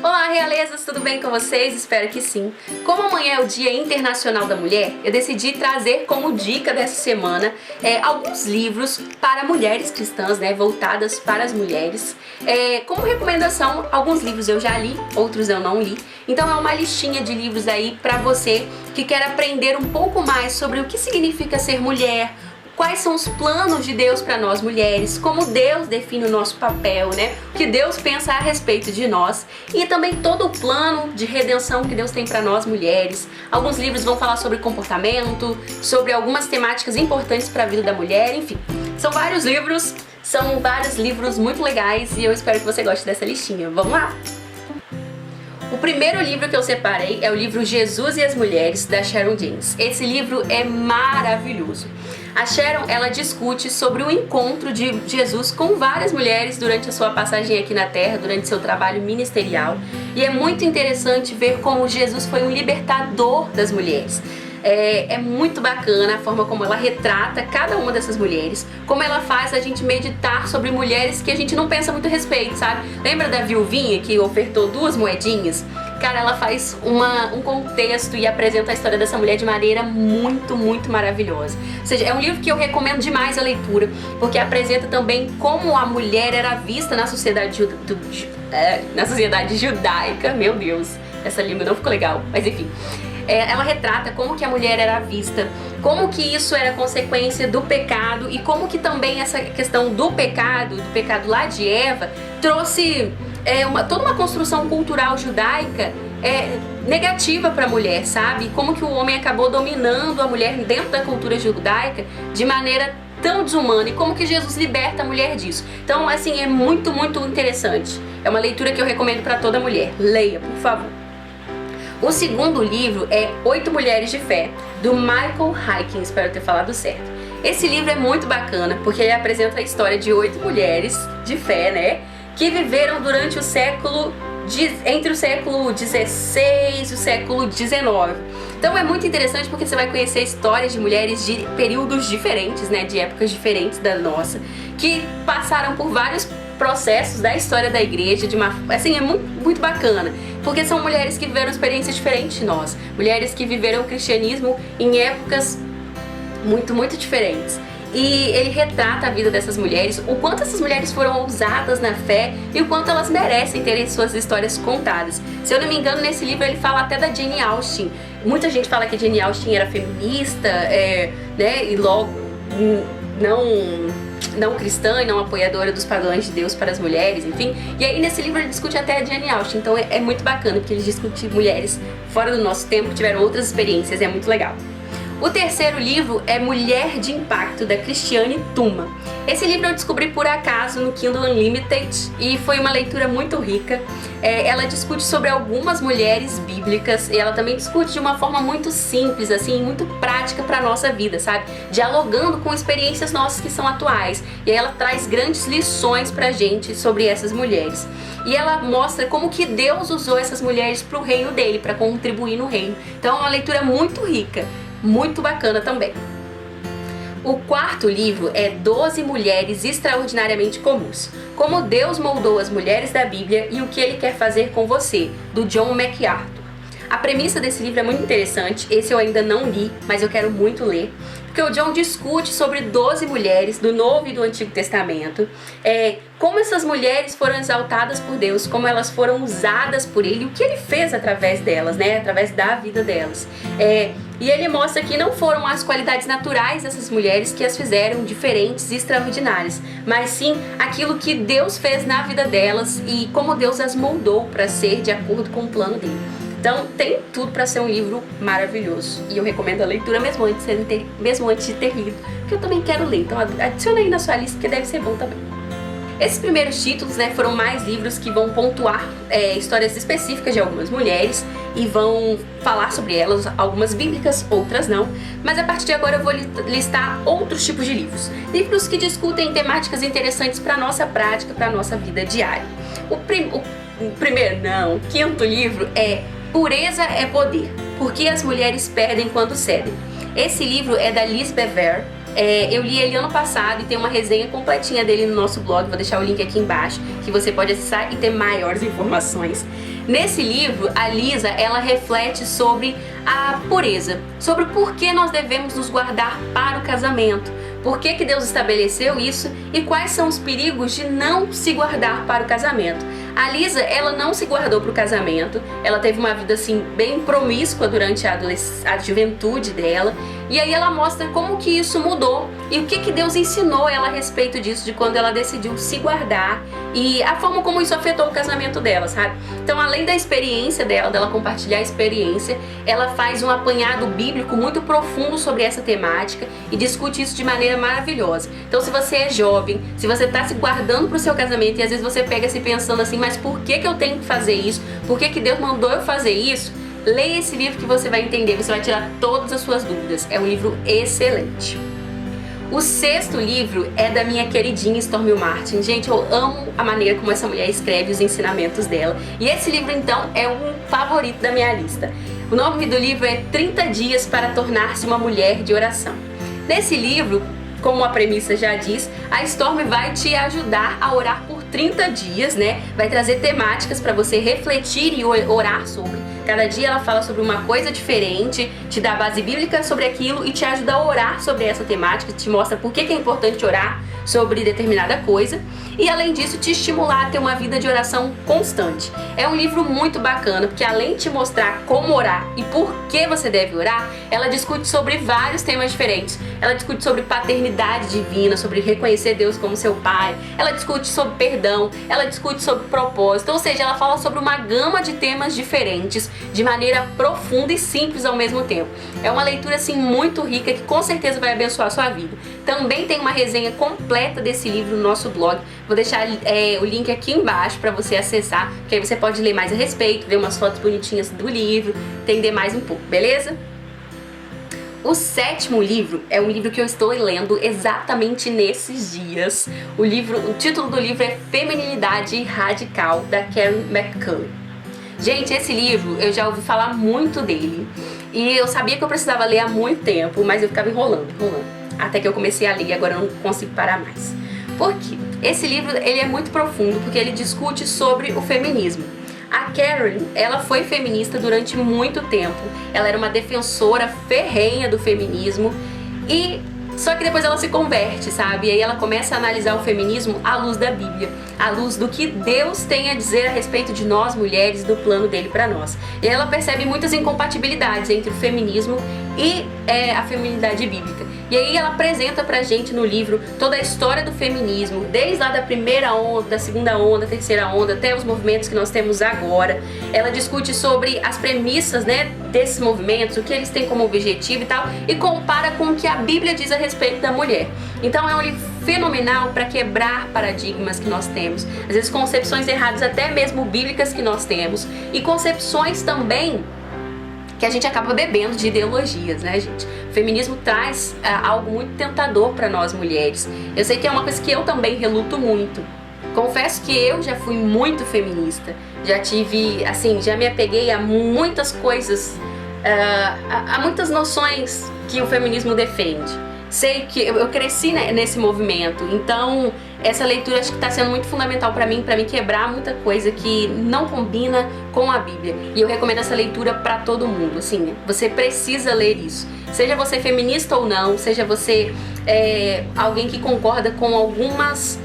Olá, realezas, tudo bem com vocês? Espero que sim. Como amanhã é o Dia Internacional da Mulher, eu decidi trazer como dica dessa semana alguns livros para mulheres cristãs, voltadas para as mulheres. Como recomendação, alguns livros eu já li, outros eu não li. Então é uma listinha de livros aí para você que quer aprender um pouco mais sobre o que significa ser mulher, quais são os planos de Deus para nós mulheres, como Deus define o nosso papel, o que Deus pensa a respeito de nós e também todo o plano de redenção que Deus tem para nós mulheres. Alguns livros vão falar sobre comportamento, sobre algumas temáticas importantes para a vida da mulher, enfim. São vários livros muito legais e eu espero que você goste dessa listinha. Vamos lá? O primeiro livro que eu separei é o livro Jesus e as Mulheres, da Sharon James. Esse livro é maravilhoso. A Sharon, ela discute sobre o encontro de Jesus com várias mulheres durante a sua passagem aqui na Terra, durante seu trabalho ministerial. E é muito interessante ver como Jesus foi um libertador das mulheres. É muito bacana a forma como ela retrata cada uma dessas mulheres, como ela faz a gente meditar sobre mulheres que a gente não pensa muito a respeito, sabe? Lembra da viuvinha que ofertou 2 moedinhas? Cara, ela faz um contexto e apresenta a história dessa mulher de maneira muito, muito maravilhosa. Ou seja, é um livro que eu recomendo demais a leitura, porque apresenta também como a mulher era vista na sociedade judaica. Meu Deus, essa língua não ficou legal, mas enfim. Ela retrata como que a mulher era vista, como que isso era consequência do pecado e como que também essa questão do pecado lá de Eva, trouxe toda uma construção cultural judaica negativa para a mulher, sabe? Como que o homem acabou dominando a mulher dentro da cultura judaica de maneira tão desumana e como que Jesus liberta a mulher disso. Então, assim, é muito, muito interessante. É uma leitura que eu recomendo para toda mulher. Leia, por favor. O segundo livro é 8 Mulheres de Fé, do Michael Hyken, espero ter falado certo. Esse livro é muito bacana porque ele apresenta a história de 8 mulheres de fé, que viveram durante entre o século XVI e o século XIX. Então é muito interessante porque você vai conhecer histórias de mulheres de períodos diferentes, de épocas diferentes da nossa, que passaram por vários processos da história da igreja, é muito bacana, porque são mulheres que viveram experiências diferentes de nós, mulheres que viveram o cristianismo em épocas muito, muito diferentes. E ele retrata a vida dessas mulheres, o quanto essas mulheres foram ousadas na fé e o quanto elas merecem terem suas histórias contadas. Se eu não me engano, nesse livro ele fala até da Jane Austen. Muita gente fala que Jane Austen era feminista, e logo não cristã e não apoiadora dos padrões de Deus para as mulheres, enfim. E aí nesse livro ele discute até a Jane Austen, então é muito bacana porque ele discute mulheres fora do nosso tempo que tiveram outras experiências, é muito legal. O terceiro livro é Mulher de Impacto, da Christiane Tuma. Esse livro eu descobri por acaso no Kindle Unlimited e foi uma leitura muito rica. Ela discute sobre algumas mulheres bíblicas e ela também discute de uma forma muito simples, muito prática para a nossa vida, sabe? Dialogando com experiências nossas que são atuais. E aí ela traz grandes lições pra gente sobre essas mulheres. E ela mostra como que Deus usou essas mulheres para o reino dele, para contribuir no reino. Então é uma leitura muito rica. Muito bacana também. O quarto livro é 12 Mulheres Extraordinariamente Comuns. Como Deus moldou as mulheres da Bíblia e o que Ele quer fazer com você, do John MacArthur. A premissa desse livro é muito interessante, esse eu ainda não li, mas eu quero muito ler, porque o John discute sobre 12 mulheres do Novo e do Antigo Testamento, como essas mulheres foram exaltadas por Deus, como elas foram usadas por Ele, o que Ele fez através delas, através da vida delas. E ele mostra que não foram as qualidades naturais dessas mulheres que as fizeram diferentes e extraordinárias, mas sim aquilo que Deus fez na vida delas e como Deus as moldou para ser de acordo com o plano dele. Então tem tudo para ser um livro maravilhoso e eu recomendo a leitura mesmo antes de ter lido, porque eu também quero ler, então adiciona aí na sua lista que deve ser bom também. Esses primeiros títulos foram mais livros que vão pontuar histórias específicas de algumas mulheres e vão falar sobre elas, algumas bíblicas, outras não, mas a partir de agora eu vou listar outros tipos de livros. Livros que discutem temáticas interessantes para a nossa prática, para a nossa vida diária. O quinto livro é Pureza é Poder, Por que as Mulheres Perdem Quando Cedem. Esse livro é da Liz Bever Eu li ele ano passado e tem uma resenha completinha dele no nosso blog, vou deixar o link aqui embaixo, que você pode acessar e ter maiores informações. Nesse livro, a Lisa, ela reflete sobre a pureza, sobre o porquê nós devemos nos guardar para o casamento, por que Deus estabeleceu isso e quais são os perigos de não se guardar para o casamento. A Lisa, ela não se guardou para o casamento, ela teve uma vida assim bem promíscua durante a juventude dela, e aí ela mostra como que isso mudou e o que Deus ensinou ela a respeito disso, de quando ela decidiu se guardar e a forma como isso afetou o casamento dela, sabe? Então, além da experiência dela compartilhar a experiência, ela faz um apanhado bíblico muito profundo sobre essa temática e discute isso de maneira maravilhosa. Então, se você é jovem, se você está se guardando para o seu casamento e às vezes você pega se pensando assim, mas por que eu tenho que fazer isso? Por que Deus mandou eu fazer isso? Leia esse livro que você vai entender, você vai tirar todas as suas dúvidas. É um livro excelente. O 6º livro é da minha queridinha Stormy Martin. Gente, eu amo a maneira como essa mulher escreve, os ensinamentos dela. E esse livro, então, é um favorito da minha lista. O nome do livro é 30 Dias para Tornar-se uma Mulher de Oração. Nesse livro, como a premissa já diz, a Stormy vai te ajudar a orar por 30 dias, né? Vai trazer temáticas para você refletir e orar sobre. Cada dia ela fala sobre uma coisa diferente, te dá base bíblica sobre aquilo e te ajuda a orar sobre essa temática, te mostra por que é importante orar sobre determinada coisa e, além disso, te estimular a ter uma vida de oração constante. É um livro muito bacana, porque além de te mostrar como orar e por que você deve orar, ela discute sobre vários temas diferentes. Ela discute sobre paternidade divina, sobre reconhecer Deus como seu pai, ela discute sobre perdão, ela discute sobre propósito, ou seja, ela fala sobre uma gama de temas diferentes, de maneira profunda e simples ao mesmo tempo. É uma leitura assim muito rica que com certeza vai abençoar a sua vida. Também tem uma resenha completa desse livro no nosso blog. Vou deixar o link aqui embaixo para você acessar, que aí você pode ler mais a respeito, ver umas fotos bonitinhas do livro, entender mais um pouco, beleza? O 7º livro é um livro que eu estou lendo exatamente nesses dias. O título do livro é Feminilidade Radical, da Karen McCulley. Gente, esse livro eu já ouvi falar muito dele e eu sabia que eu precisava ler há muito tempo, mas eu ficava enrolando, até que eu comecei a ler e agora eu não consigo parar mais. Por quê? Esse livro ele é muito profundo porque ele discute sobre o feminismo. A Karen, ela foi feminista durante muito tempo, ela era uma defensora ferrenha do feminismo e só que depois ela se converte, sabe? E aí ela começa a analisar o feminismo à luz da Bíblia, à luz do que Deus tem a dizer a respeito de nós mulheres, do plano dele para nós. E aí ela percebe muitas incompatibilidades entre o feminismo e a feminilidade bíblica. E aí ela apresenta pra gente no livro toda a história do feminismo, desde lá da primeira onda, da segunda onda, terceira onda, até os movimentos que nós temos agora. Ela discute sobre as premissas, né, desses movimentos, o que eles têm como objetivo e tal, e compara com o que a Bíblia diz a respeito da mulher. Então é um livro fenomenal para quebrar paradigmas que nós temos, às vezes concepções erradas até mesmo bíblicas que nós temos, e concepções também que a gente acaba bebendo de ideologias, né, gente? O feminismo traz algo muito tentador para nós mulheres. Eu sei que é uma coisa que eu também reluto muito. Confesso que eu já fui muito feminista, já tive, assim, já me apeguei a muitas coisas, a muitas noções que o feminismo defende. Sei que eu cresci nesse movimento, então essa leitura acho que está sendo muito fundamental para mim quebrar muita coisa que não combina com a Bíblia. E eu recomendo essa leitura para todo mundo, assim, você precisa ler isso. Seja você feminista ou não, seja você alguém que concorda com algumas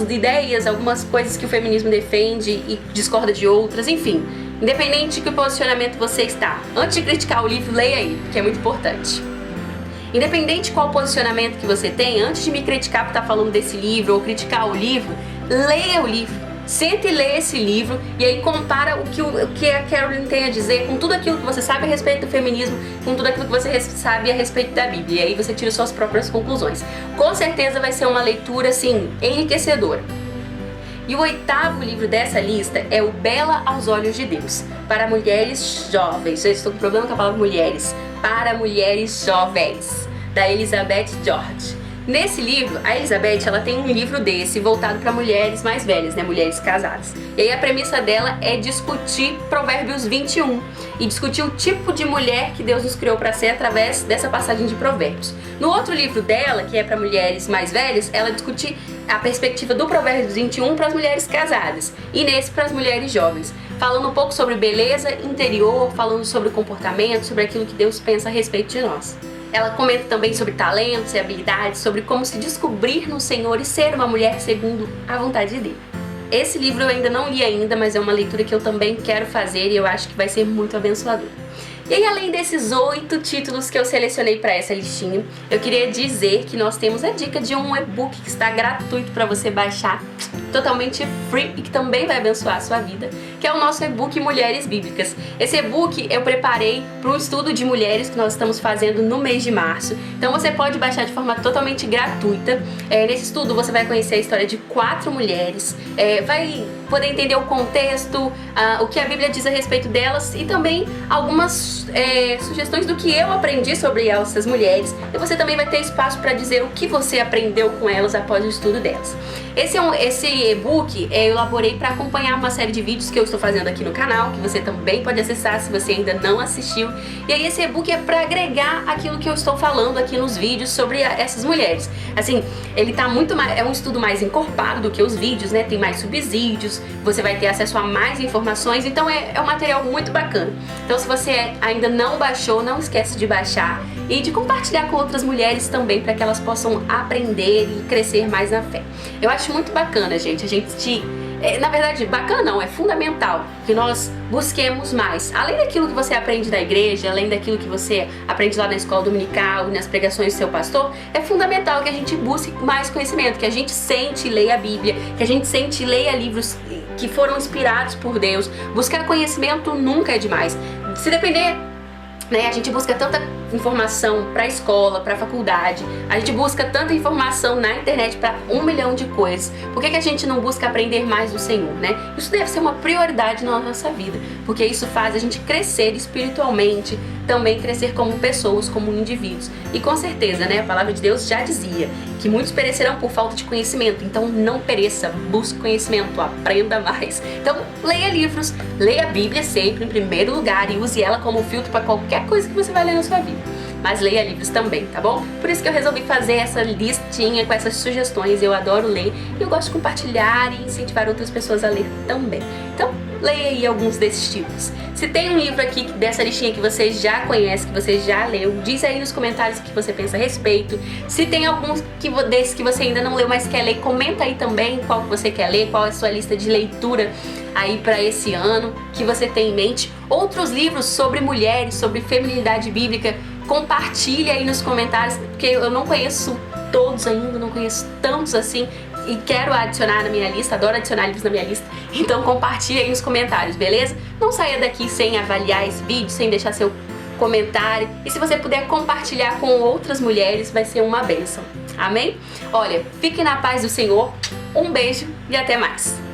ideias, algumas coisas que o feminismo defende e discorda de outras, enfim. Independente de que posicionamento você está, antes de criticar o livro, leia ele, que é muito importante. Independente de qual posicionamento que você tem, antes de me criticar por estar falando desse livro ou criticar o livro, leia o livro. Sente e lê esse livro e aí compara o que a Carolyn tem a dizer com tudo aquilo que você sabe a respeito do feminismo, com tudo aquilo que você sabe a respeito da Bíblia. E aí você tira suas próprias conclusões. Com certeza vai ser uma leitura, assim, enriquecedora. E o 8º livro dessa lista é o Bela aos Olhos de Deus, para mulheres jovens. Eu estou com problema com a palavra mulheres. Para mulheres jovens, da Elizabeth George. Nesse livro, a Elizabeth, ela tem um livro desse voltado para mulheres mais velhas, né, mulheres casadas. E aí a premissa dela é discutir Provérbios 21 e discutir o tipo de mulher que Deus nos criou para ser através dessa passagem de Provérbios. No outro livro dela, que é para mulheres mais velhas, ela discute a perspectiva do Provérbios 21 para as mulheres casadas e nesse para as mulheres jovens, falando um pouco sobre beleza interior, falando sobre comportamento, sobre aquilo que Deus pensa a respeito de nós. Ela comenta também sobre talentos e habilidades, sobre como se descobrir no Senhor e ser uma mulher segundo a vontade dele. Esse livro eu ainda não li ainda, mas é uma leitura que eu também quero fazer e eu acho que vai ser muito abençoador. E aí, além desses 8 títulos que eu selecionei para essa listinha, eu queria dizer que nós temos a dica de um e-book que está gratuito para você baixar, totalmente free e que também vai abençoar a sua vida, que é o nosso e-book Mulheres Bíblicas. Esse e-book eu preparei para um estudo de mulheres que nós estamos fazendo no mês de março, então você pode baixar de forma totalmente gratuita. Nesse estudo você vai conhecer a história de 4 mulheres, vai poder entender o contexto, o que a Bíblia diz a respeito delas e também algumas sugestões do que eu aprendi sobre essas mulheres, e você também vai ter espaço para dizer o que você aprendeu com elas após o estudo delas. Esse e-book eu elaborei para acompanhar uma série de vídeos que eu estou fazendo aqui no canal, que você também pode acessar se você ainda não assistiu. E aí esse e-book é para agregar aquilo que eu estou falando aqui nos vídeos sobre essas mulheres. Assim, ele tá muito mais, é um estudo mais encorpado do que os vídeos, né? Tem mais subsídios, você vai ter acesso a mais informações, então é um material muito bacana. Então se você ainda não baixou, não esquece de baixar e de compartilhar com outras mulheres também, para que elas possam aprender e crescer mais na fé. Eu acho muito bacana, gente, na verdade, bacana não, é fundamental que nós busquemos mais. Além daquilo que você aprende na igreja, além daquilo que você aprende lá na escola dominical e nas pregações do seu pastor, é fundamental que a gente busque mais conhecimento, que a gente sente e leia a Bíblia, que a gente sente e leia livros que foram inspirados por Deus. Buscar conhecimento nunca é demais. Se depender, né, a gente busca tanta informação para a escola, para a faculdade, a gente busca tanta informação na internet para 1 milhão de coisas. Por que a gente não busca aprender mais do Senhor, né? Isso deve ser uma prioridade na nossa vida, porque isso faz a gente crescer espiritualmente, também crescer como pessoas, como indivíduos. E com certeza, né, a palavra de Deus já dizia que muitos perecerão por falta de conhecimento, então não pereça, busque conhecimento, aprenda mais. Então leia livros, leia a Bíblia sempre em primeiro lugar e use ela como filtro para qualquer coisa que você vai ler na sua vida. Mas leia livros também, tá bom? Por isso que eu resolvi fazer essa listinha com essas sugestões. Eu adoro ler e eu gosto de compartilhar e incentivar outras pessoas a ler também. Então, leia aí alguns desses tipos. Se tem um livro aqui dessa listinha que você já conhece, que você já leu, diz aí nos comentários o que você pensa a respeito. Se tem alguns desses que você ainda não leu, mas quer ler, comenta aí também qual que você quer ler, qual é a sua lista de leitura aí para esse ano que você tem em mente. Outros livros sobre mulheres, sobre feminilidade bíblica, compartilhe aí nos comentários, porque eu não conheço todos ainda, não conheço tantos assim e quero adicionar na minha lista, adoro adicionar livros na minha lista, então compartilhe aí nos comentários, beleza? Não saia daqui sem avaliar esse vídeo, sem deixar seu comentário, e se você puder compartilhar com outras mulheres, vai ser uma bênção, amém? Olha, fique na paz do Senhor, um beijo e até mais!